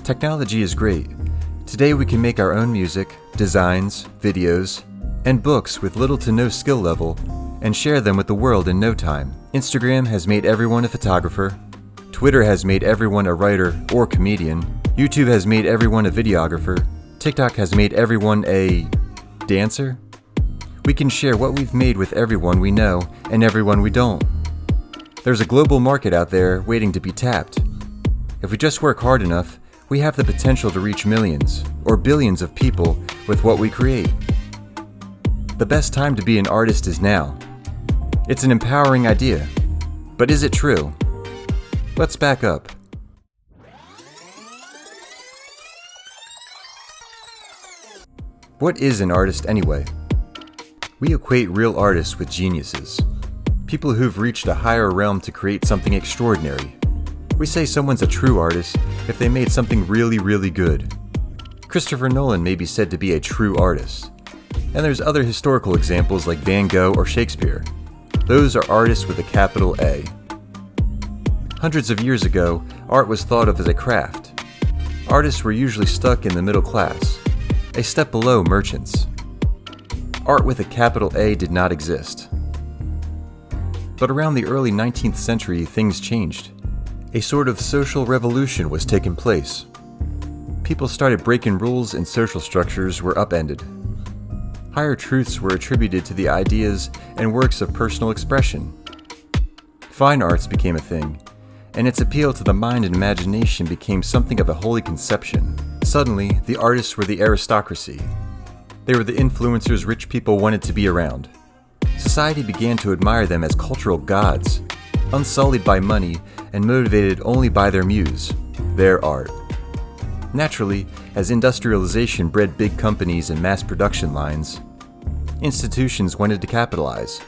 Technology is great. Today we can make our own music, designs, videos, and books with little to no skill level and share them with the world in no time. Instagram has made everyone a photographer. Twitter has made everyone a writer or comedian. YouTube has made everyone a videographer. TikTok has made everyone a dancer. We can share what we've made with everyone we know and everyone we don't. There's a global market out there waiting to be tapped. If we just work hard enough, we have the potential to reach millions or billions of people with what we create. The best time to be an artist is now. It's an empowering idea, but is it true? Let's back up. What is an artist anyway? We equate real artists with geniuses, people who've reached a higher realm to create something extraordinary. We say someone's a true artist if they made something really, really good. Christopher Nolan may be said to be a true artist. And there's other historical examples like Van Gogh or Shakespeare. Those are artists with a capital A. Hundreds of years ago, art was thought of as a craft. Artists were usually stuck in the middle class, a step below merchants. Art with a capital A did not exist. But around the early 19th century, things changed. A sort of social revolution was taking place. People started breaking rules and social structures were upended. Higher truths were attributed to the ideas and works of personal expression. Fine arts became a thing, and its appeal to the mind and imagination became something of a holy conception. Suddenly, the artists were the aristocracy. They were the influencers rich people wanted to be around. Society began to admire them as cultural gods, unsullied by money and motivated only by their muse, their art. Naturally, as industrialization bred big companies and mass production lines, institutions wanted to capitalize.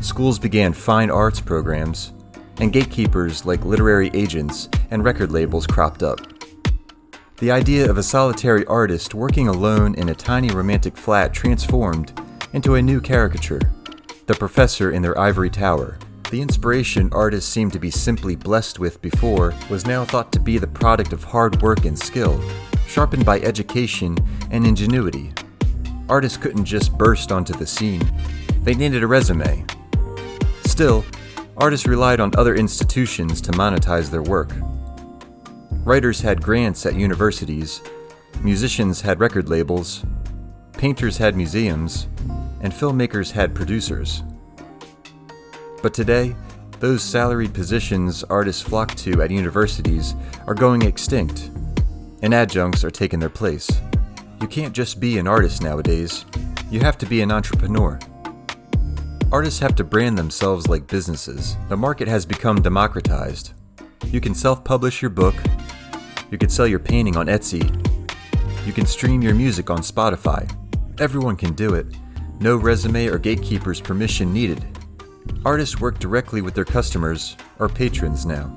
Schools began fine arts programs, and gatekeepers like literary agents and record labels cropped up. The idea of a solitary artist working alone in a tiny romantic flat transformed into a new caricature, the professor in their ivory tower. The inspiration artists seemed to be simply blessed with before was now thought to be the product of hard work and skill, sharpened by education and ingenuity. Artists couldn't just burst onto the scene. They needed a resume. Still, artists relied on other institutions to monetize their work. Writers had grants at universities, musicians had record labels, painters had museums, and filmmakers had producers. But today, those salaried positions artists flock to at universities are going extinct, and adjuncts are taking their place. You can't just be an artist nowadays. You have to be an entrepreneur. Artists have to brand themselves like businesses. The market has become democratized. You can self-publish your book. You can sell your painting on Etsy. You can stream your music on Spotify. Everyone can do it. No resume or gatekeeper's permission needed. Artists work directly with their customers or patrons now.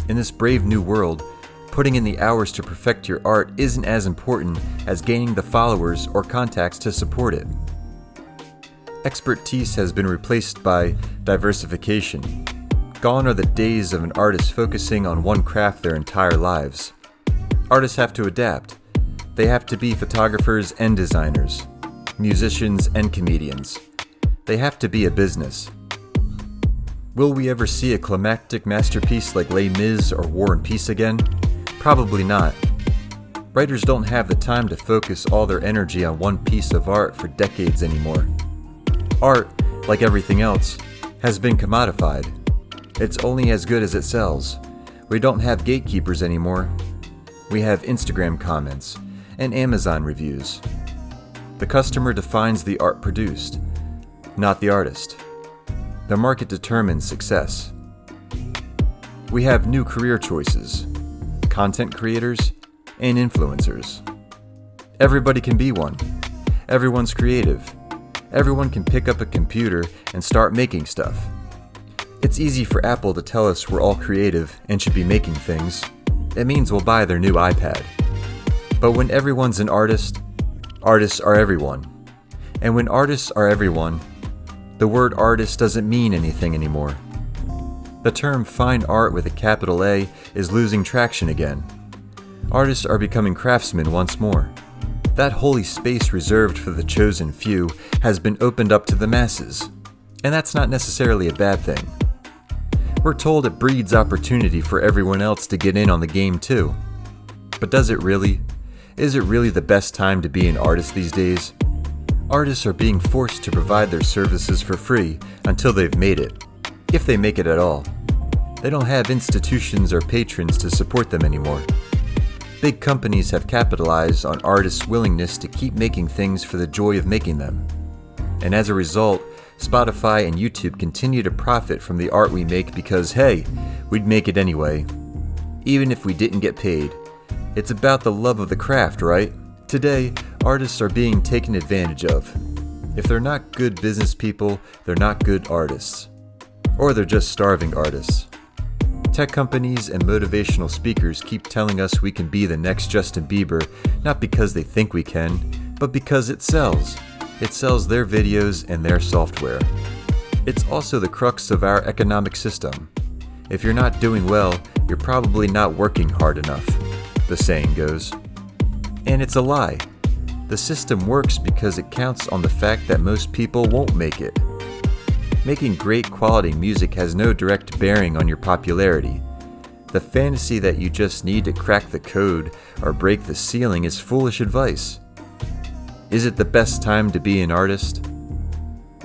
In this brave new world, putting in the hours to perfect your art isn't as important as gaining the followers or contacts to support it. Expertise has been replaced by diversification. Gone are the days of an artist focusing on one craft their entire lives. Artists have to adapt. They have to be photographers and designers, musicians and comedians. They have to be a business. Will we ever see a climactic masterpiece like Les Mis or War and Peace again? Probably not. Writers don't have the time to focus all their energy on one piece of art for decades anymore. Art, like everything else, has been commodified. It's only as good as it sells. We don't have gatekeepers anymore. We have Instagram comments and Amazon reviews. The customer defines the art produced, not the artist. The market determines success. We have new career choices, content creators and influencers. Everybody can be one. Everyone's creative. Everyone can pick up a computer and start making stuff. It's easy for Apple to tell us we're all creative and should be making things. It means we'll buy their new iPad. But when everyone's an artist, artists are everyone. And when artists are everyone, the word artist doesn't mean anything anymore. The term fine art with a capital A is losing traction again. Artists are becoming craftsmen once more. That holy space reserved for the chosen few has been opened up to the masses, and that's not necessarily a bad thing. We're told it breeds opportunity for everyone else to get in on the game too. But does it really? Is it really the best time to be an artist these days? Artists are being forced to provide their services for free until they've made it, if they make it at all. They don't have institutions or patrons to support them anymore. Big companies have capitalized on artists' willingness to keep making things for the joy of making them. And as a result, Spotify and YouTube continue to profit from the art we make because, hey, we'd make it anyway, even if we didn't get paid. It's about the love of the craft, right? Today, artists are being taken advantage of. If they're not good business people, they're not good artists. Or they're just starving artists. Tech companies and motivational speakers keep telling us we can be the next Justin Bieber, not because they think we can, but because it sells. It sells their videos and their software. It's also the crux of our economic system. If you're not doing well, you're probably not working hard enough, the saying goes. And it's a lie. The system works because it counts on the fact that most people won't make it. Making great quality music has no direct bearing on your popularity. The fantasy that you just need to crack the code or break the ceiling is foolish advice. Is it the best time to be an artist?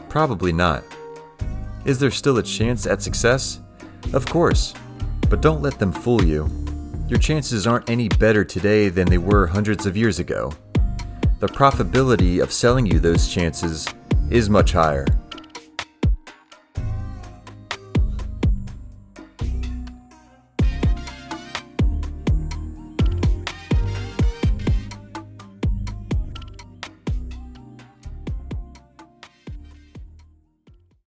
Probably not. Is there still a chance at success? Of course, but don't let them fool you. Your chances aren't any better today than they were hundreds of years ago. The profitability of selling you those chances is much higher.